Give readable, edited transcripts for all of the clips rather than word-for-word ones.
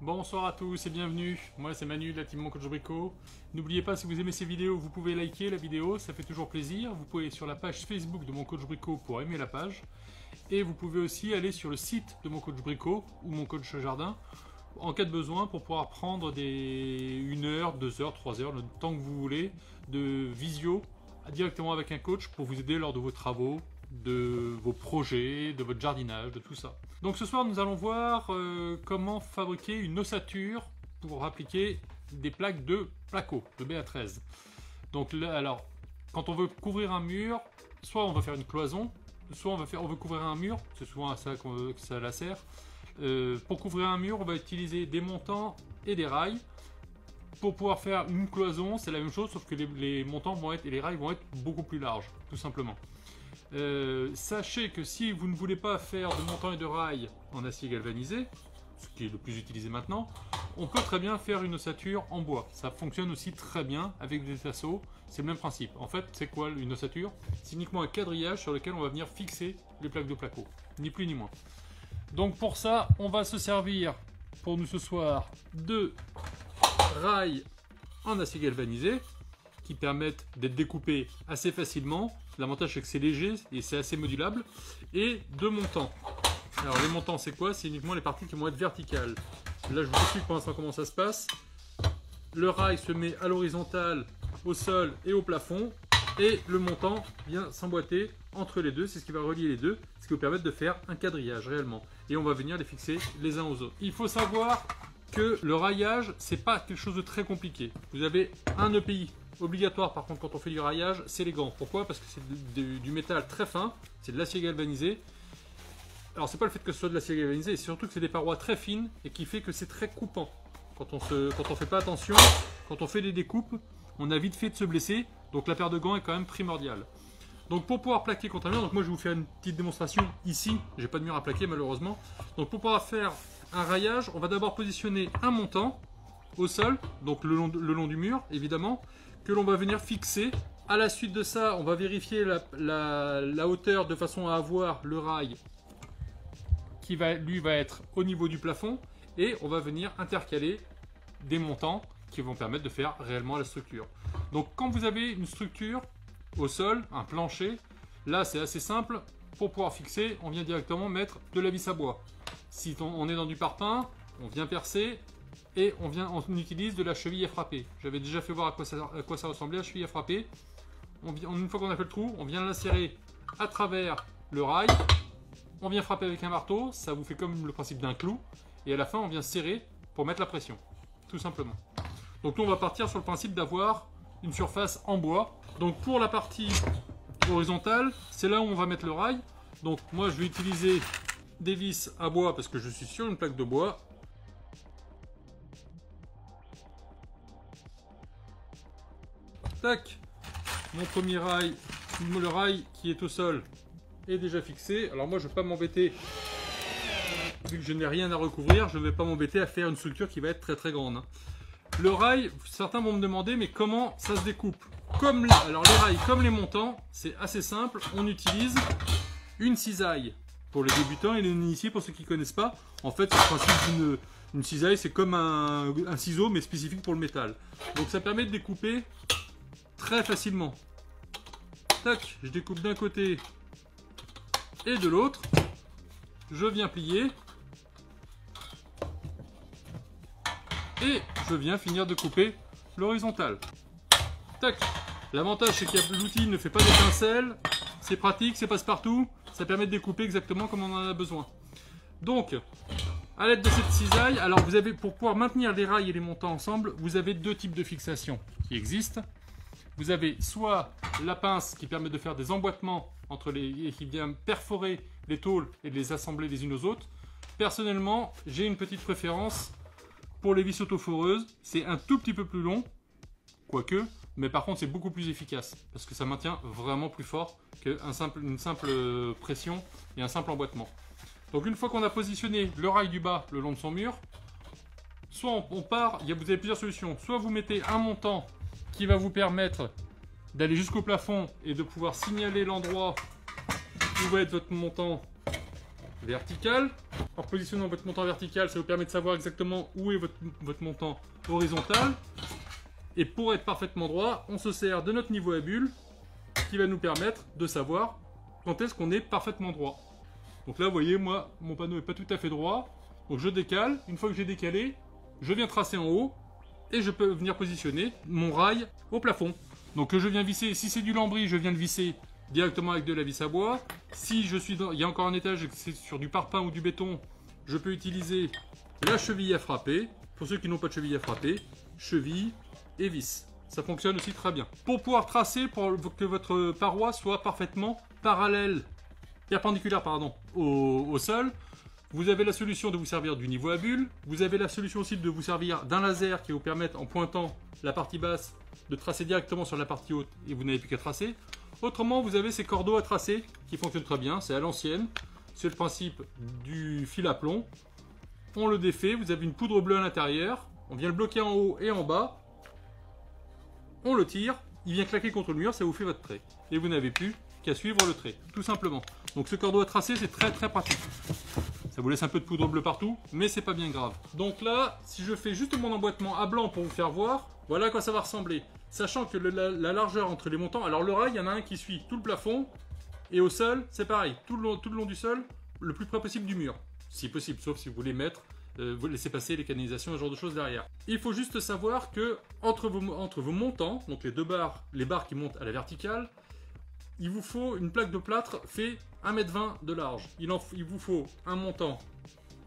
Bonsoir à tous et bienvenue, moi c'est Manu de la team Mon Coach Brico. N'oubliez pas, si vous aimez ces vidéos, vous pouvez liker la vidéo, ça fait toujours plaisir. Vous pouvez aller sur la page Facebook de Mon Coach Brico pour aimer la page. Et vous pouvez aussi aller sur le site de Mon Coach Brico ou Mon Coach Jardin en cas de besoin pour pouvoir prendre des 1 heure, 2 heures, 3 heures, le temps que vous voulez de visio directement avec un coach pour vous aider lors de vos travaux, de vos projets, de votre jardinage, de tout ça. Donc ce soir nous allons voir comment fabriquer une ossature pour appliquer des plaques de placo, de BA13. Donc là, alors, quand on veut couvrir un mur, soit on va faire une cloison, soit on veut couvrir un mur, c'est souvent à ça que ça la sert. Pour couvrir un mur, on va utiliser des montants et des rails. Pour pouvoir faire une cloison, c'est la même chose, sauf que les montants vont être, et les rails vont être beaucoup plus larges, tout simplement. Sachez que si vous ne voulez pas faire de montants et de rails en acier galvanisé, ce qui est le plus utilisé maintenant, on peut très bien faire une ossature en bois. Ça fonctionne aussi très bien avec des tasseaux, c'est le même principe. En fait, c'est quoi une ossature? C'est uniquement un quadrillage sur lequel on va venir fixer les plaques de placo, ni plus ni moins. Donc pour ça, on va se servir, pour nous ce soir, de rails en acier galvanisé, qui permettent d'être découpés assez facilement. L'avantage c'est que c'est léger et c'est assez modulable. Et de montants. Alors les montants c'est quoi? C'est uniquement les parties qui vont être verticales. Là je vous explique pour l'instant comment ça se passe. Le rail se met à l'horizontale, au sol et au plafond. Et le montant vient s'emboîter entre les deux. C'est ce qui va relier les deux. Ce qui va permettre de faire un quadrillage réellement. Et on va venir les fixer les uns aux autres. Il faut savoir que le raillage c'est pas quelque chose de très compliqué. Vous avez un EPI. Obligatoire par contre quand on fait du raillage, c'est les gants. Pourquoi? Parce que c'est du métal très fin, c'est de l'acier galvanisé. Alors c'est pas le fait que ce soit de l'acier galvanisé, c'est surtout que c'est des parois très fines et qui fait que c'est très coupant. Quand on fait pas attention, quand on fait des découpes, on a vite fait de se blesser, donc la paire de gants est quand même primordiale. Donc pour pouvoir plaquer contre un mur, donc moi je vais vous faire une petite démonstration ici, j'ai pas de mur à plaquer malheureusement. Donc pour pouvoir faire un raillage, on va d'abord positionner un montant au sol, donc le long du mur évidemment, que l'on va venir fixer. À la suite de ça, on va vérifier la hauteur de façon à avoir le rail qui va être au niveau du plafond et on va venir intercaler des montants qui vont permettre de faire réellement la structure. Donc quand vous avez une structure au sol, un plancher, là c'est assez simple. Pour pouvoir fixer, on vient directement mettre de la vis à bois. Si on est dans du parpaing, on vient percer. Et on utilise de la cheville à frapper. J'avais déjà fait voir à quoi ça ressemblait la cheville à frapper. Une fois qu'on a fait le trou, on vient l'insérer à travers le rail. On vient frapper avec un marteau, ça vous fait comme le principe d'un clou. Et à la fin, on vient serrer pour mettre la pression. Tout simplement. Donc nous, on va partir sur le principe d'avoir une surface en bois. Donc pour la partie horizontale, c'est là où on va mettre le rail. Donc moi, je vais utiliser des vis à bois parce que je suis sur une plaque de bois. Tac, mon premier rail, le rail qui est au sol est déjà fixé. Alors moi je ne vais pas m'embêter, vu que je n'ai rien à recouvrir, je ne vais pas m'embêter à faire une structure qui va être très très grande. Le rail, certains vont me demander mais comment ça se découpe? Alors les rails comme les montants, c'est assez simple, on utilise une cisaille pour les débutants et les initiés pour ceux qui ne connaissent pas. En fait c'est le principe d'une cisaille, c'est comme un ciseau mais spécifique pour le métal. Donc ça permet de découper très facilement. Tac, je découpe d'un côté et de l'autre. Je viens plier. Et je viens finir de couper l'horizontale. Tac. L'avantage c'est que l'outil ne fait pas d'étincelles. C'est pratique, c'est passe-partout. Ça permet de découper exactement comme on en a besoin. Donc, à l'aide de cette cisaille, alors vous avez, pour pouvoir maintenir les rails et les montants ensemble, vous avez deux types de fixation qui existent. Vous avez soit la pince qui permet de faire des emboîtements et qui vient perforer les tôles et de les assembler les unes aux autres. Personnellement, j'ai une petite préférence pour les vis autoforeuses. C'est un tout petit peu plus long, quoique, mais par contre c'est beaucoup plus efficace parce que ça maintient vraiment plus fort qu'une simple pression et un simple emboîtement. Donc une fois qu'on a positionné le rail du bas le long de son mur, soit on part, vous avez plusieurs solutions. Soit vous mettez un montant qui va vous permettre d'aller jusqu'au plafond et de pouvoir signaler l'endroit où va être votre montant vertical. en positionnant votre montant vertical, ça vous permet de savoir exactement où est votre montant horizontal. Et pour être parfaitement droit, on se sert de notre niveau à bulle qui va nous permettre de savoir quand est-ce qu'on est parfaitement droit. Donc là, vous voyez, moi, mon panneau n'est pas tout à fait droit. Donc je décale. Une fois que j'ai décalé, je viens tracer en haut et je peux venir positionner mon rail au plafond. Donc je viens visser, si c'est du lambris, je viens le visser directement avec de la vis à bois. Si je suis il y a encore un étage et que c'est sur du parpaing ou du béton, je peux utiliser la cheville à frapper. Pour ceux qui n'ont pas de cheville à frapper, cheville et vis. Ça fonctionne aussi très bien. Pour pouvoir tracer, pour que votre paroi soit parfaitement perpendiculaire au sol, vous avez la solution de vous servir du niveau à bulle. Vous avez la solution aussi de vous servir d'un laser qui va vous permettre, en pointant la partie basse, de tracer directement sur la partie haute et vous n'avez plus qu'à tracer. Autrement, vous avez ces cordeaux à tracer qui fonctionnent très bien. C'est à l'ancienne. C'est le principe du fil à plomb. On le défait. Vous avez une poudre bleue à l'intérieur. On vient le bloquer en haut et en bas. On le tire. Il vient claquer contre le mur. Ça vous fait votre trait. Et vous n'avez plus qu'à suivre le trait. Tout simplement. Donc ce cordeau à tracer, c'est très très pratique. Ça vous laisse un peu de poudre bleue partout, mais c'est pas bien grave. Donc là, si je fais juste mon emboîtement à blanc pour vous faire voir, voilà à quoi ça va ressembler. Sachant que la largeur entre les montants, alors le rail, il y en a un qui suit tout le plafond, et au sol, c'est pareil, tout le long du sol, le plus près possible du mur. Si possible, sauf si vous voulez mettre, vous laissez passer les canalisations, ce genre de choses derrière. Il faut juste savoir que entre vos montants, donc les deux barres, les barres qui montent à la verticale, il vous faut une plaque de plâtre fait 1,20 m de large. Il vous faut un montant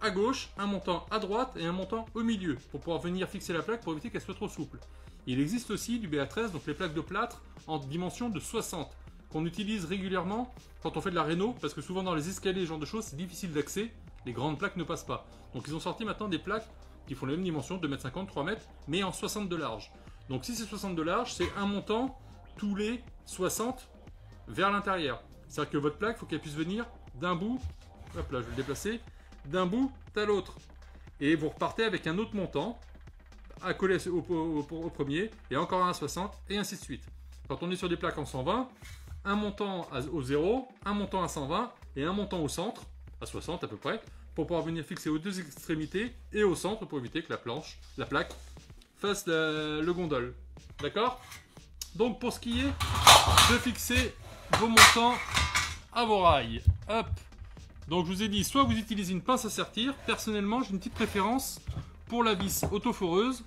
à gauche, un montant à droite et un montant au milieu pour pouvoir venir fixer la plaque pour éviter qu'elle soit trop souple. Il existe aussi du BA13, donc les plaques de plâtre en dimension de 60 qu'on utilise régulièrement quand on fait de la réno parce que souvent dans les escaliers, ce genre de choses, c'est difficile d'accès. Les grandes plaques ne passent pas. Donc ils ont sorti maintenant des plaques qui font la même dimension, 2,50 m, 3 m, mais en 60 de large. Donc si c'est 60 de large, c'est un montant tous les 60 vers l'intérieur. C'est-à-dire que votre plaque, il faut qu'elle puisse venir d'un bout, hop là, je vais le déplacer, d'un bout à l'autre. Et vous repartez avec un autre montant à coller au premier, et encore un à 60, et ainsi de suite. Quand on est sur des plaques en 120, un montant au 0, un montant à 120, et un montant au centre, à 60 à peu près, pour pouvoir venir fixer aux deux extrémités, et au centre, pour éviter que la plaque, fasse le gondole. D'accord? Donc pour ce qui est de fixer vos montants à vos rails. Hop. Donc je vous ai dit, soit vous utilisez une pince à sertir. Personnellement, j'ai une petite préférence pour la vis autoforeuse.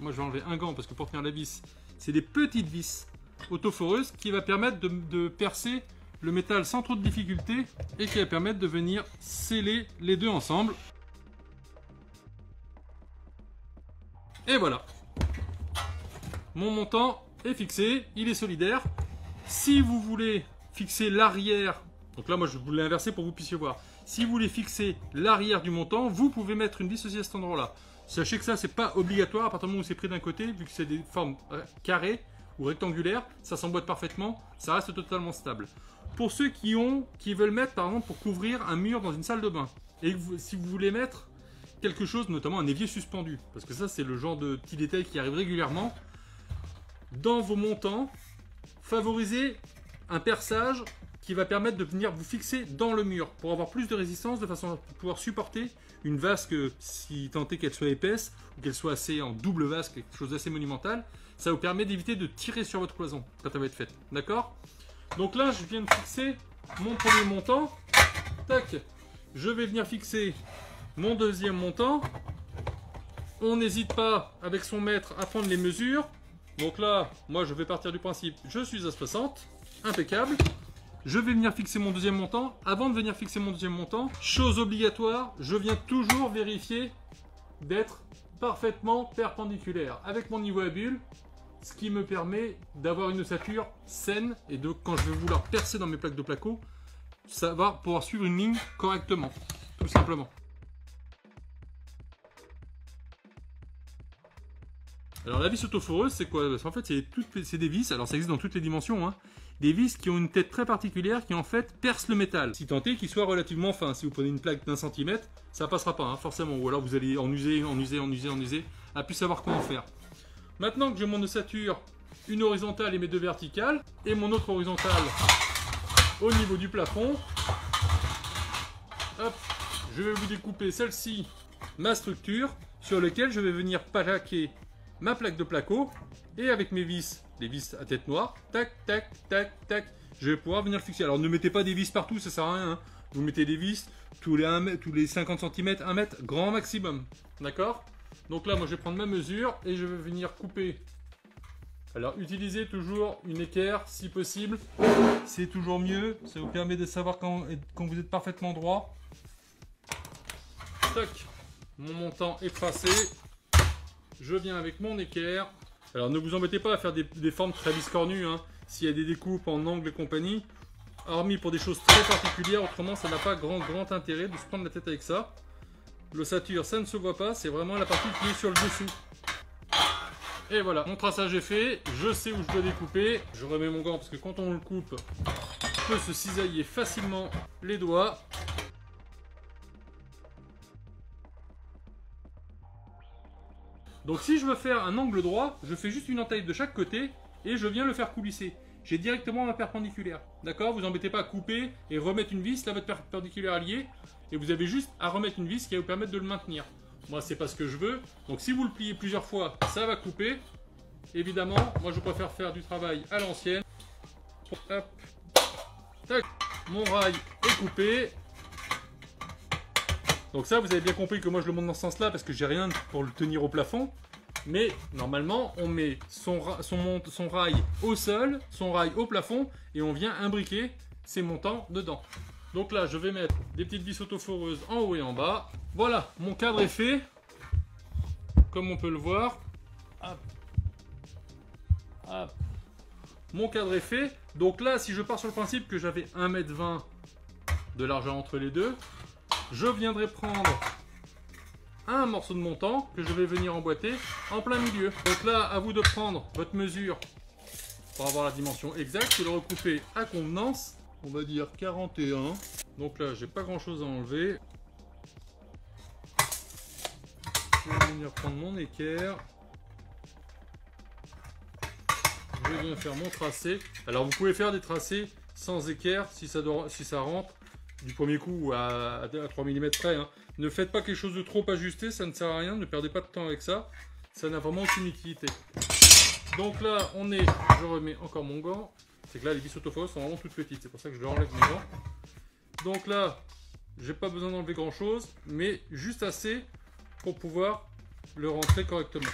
Moi, je vais enlever un gant parce que pour tenir la vis, c'est des petites vis autoforeuses qui va permettre de percer le métal sans trop de difficulté et qui va permettre de venir sceller les deux ensemble. Et voilà. Mon montant est fixé, il est solidaire. Si vous voulez fixer l'arrière, donc là moi je voulais inverser pour que vous puissiez voir. Si vous voulez fixer l'arrière du montant, vous pouvez mettre une vis aussi à cet endroit-là. Sachez que ça c'est pas obligatoire à partir du moment où c'est pris d'un côté, vu que c'est des formes carrées ou rectangulaires, ça s'emboîte parfaitement, ça reste totalement stable. Pour ceux qui veulent mettre par exemple pour couvrir un mur dans une salle de bain, et si vous voulez mettre quelque chose, notamment un évier suspendu, parce que ça c'est le genre de petit détail qui arrive régulièrement, dans vos montants, favorisez un perçage qui va permettre de venir vous fixer dans le mur pour avoir plus de résistance de façon à pouvoir supporter une vasque, si tant est qu'elle soit épaisse ou qu'elle soit assez en double vasque, quelque chose d'assez monumental. Ça vous permet d'éviter de tirer sur votre cloison quand elle va être faite. D'accord? Donc là, je viens de fixer mon premier montant. Tac. Je vais venir fixer mon deuxième montant. On n'hésite pas avec son mètre à prendre les mesures. Donc là, moi je vais partir du principe, je suis à 60, impeccable. Je vais venir fixer mon deuxième montant. Avant de venir fixer mon deuxième montant, chose obligatoire, je viens toujours vérifier d'être parfaitement perpendiculaire avec mon niveau à bulle, ce qui me permet d'avoir une ossature saine et de, quand je vais vouloir percer dans mes plaques de placo, ça va pouvoir suivre une ligne correctement, tout simplement. Alors la vis autoforeuse, c'est quoi? En fait, c'est des vis, alors ça existe dans toutes les dimensions, hein. Des vis qui ont une tête très particulière qui en fait percent le métal. Si tant est qu'il soit relativement fin, si vous prenez une plaque d'1 cm, ça passera pas, hein, forcément. Ou alors vous allez en user, à plus savoir comment faire. Maintenant que j'ai mon ossature, une horizontale et mes deux verticales, et mon autre horizontale au niveau du plafond, hop, je vais vous découper celle-ci, ma structure, sur laquelle je vais venir plaquer ma plaque de placo. Et avec mes vis, les vis à tête noire, tac, tac, tac, tac, je vais pouvoir venir fixer. Alors ne mettez pas des vis partout, ça sert à rien. Hein. Vous mettez des vis tous les 50 cm, 1 mètre, grand maximum. D'accord? Donc là, moi je vais prendre ma mesure et je vais venir couper. Alors utilisez toujours une équerre si possible, c'est toujours mieux, ça vous permet de savoir quand vous êtes parfaitement droit. Tac, mon montant est tracé, je viens avec mon équerre. Alors ne vous embêtez pas à faire des formes très biscornues, hein, s'il y a des découpes en angle et compagnie, hormis pour des choses très particulières, autrement ça n'a pas grand intérêt de se prendre la tête avec ça. L'ossature ça ne se voit pas, c'est vraiment la partie qui est sur le dessous. Et voilà, mon traçage est fait, je sais où je dois découper. Je remets mon gant parce que quand on le coupe, on peut se cisailler facilement les doigts. Donc si je veux faire un angle droit, je fais juste une entaille de chaque côté et je viens le faire coulisser. J'ai directement ma perpendiculaire. D'accord? Vous embêtez pas à couper et remettre une vis, là votre perpendiculaire est lié. Et vous avez juste à remettre une vis qui va vous permettre de le maintenir. Moi, c'est pas ce que je veux. Donc, si vous le pliez plusieurs fois, ça va couper. Évidemment, moi, je préfère faire du travail à l'ancienne. Hop. Tac. Mon rail est coupé. Donc ça, vous avez bien compris que moi, je le monte dans ce sens-là parce que j'ai rien pour le tenir au plafond. Mais, normalement, on met son rail au sol, son rail au plafond et on vient imbriquer ses montants dedans. Donc là, je vais mettre des petites vis autoforeuses en haut et en bas. Voilà, mon cadre est fait, comme on peut le voir. Hop. Hop. Mon cadre est fait. Donc là, si je pars sur le principe que j'avais 1,20 m de largeur entre les deux, je viendrai prendre un morceau de montant que je vais venir emboîter en plein milieu. Donc là, à vous de prendre votre mesure pour avoir la dimension exacte et le recouper à convenance. On va dire 41. Donc là, j'ai pas grand chose à enlever. Je vais venir prendre mon équerre. Je vais venir faire mon tracé. Alors vous pouvez faire des tracés sans équerre si ça rentre du premier coup à 3 mm près. Hein. Ne faites pas quelque chose de trop ajusté, ça ne sert à rien. Ne perdez pas de temps avec ça. Ça n'a vraiment aucune utilité. Donc là, je remets encore mon gant. C'est que là, les vis autoforeuses sont vraiment toutes petites. C'est pour ça que je leur enlève mes gants. Donc là, j'ai pas besoin d'enlever grand chose, mais juste assez pour pouvoir le rentrer correctement.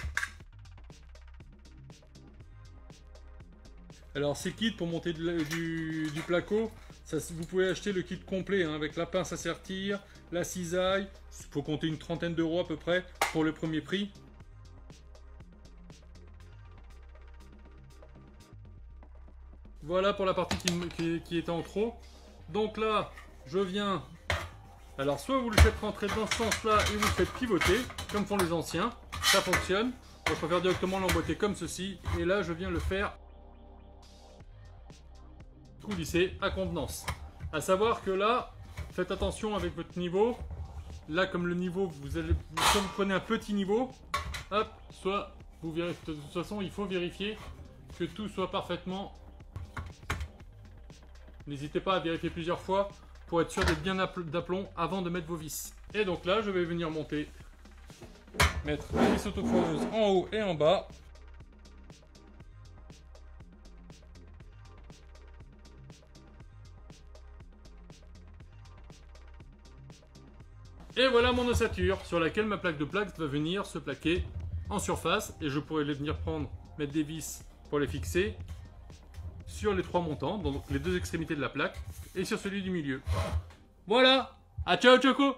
Alors ces kits pour monter du placo, ça, vous pouvez acheter le kit complet hein, avec la pince à sertir, la cisaille. Il faut compter une trentaine d'euros à peu près pour le premier prix. Voilà pour la partie qui était en trop. Donc là, je viens... Alors soit vous le faites rentrer dans ce sens-là et vous le faites pivoter, comme font les anciens. Ça fonctionne. Moi, je préfère directement l'emboîter comme ceci. Et là, je viens le faire coulisser à convenance. À savoir que là, faites attention avec votre niveau. Là, comme le niveau, soit vous prenez un petit niveau, hop, soit vous vérifiez. De toute façon, il faut vérifier que tout soit parfaitement... N'hésitez pas à vérifier plusieurs fois pour être sûr d'être bien d'aplomb avant de mettre vos vis. Et donc là, je vais venir mettre les vis autoforeuses en haut et en bas. Et voilà mon ossature sur laquelle ma plaque de plaques va venir se plaquer en surface. Et je pourrais venir mettre des vis pour les fixer sur les trois montants, donc les deux extrémités de la plaque, et sur celui du milieu. Voilà, à ciao Choco!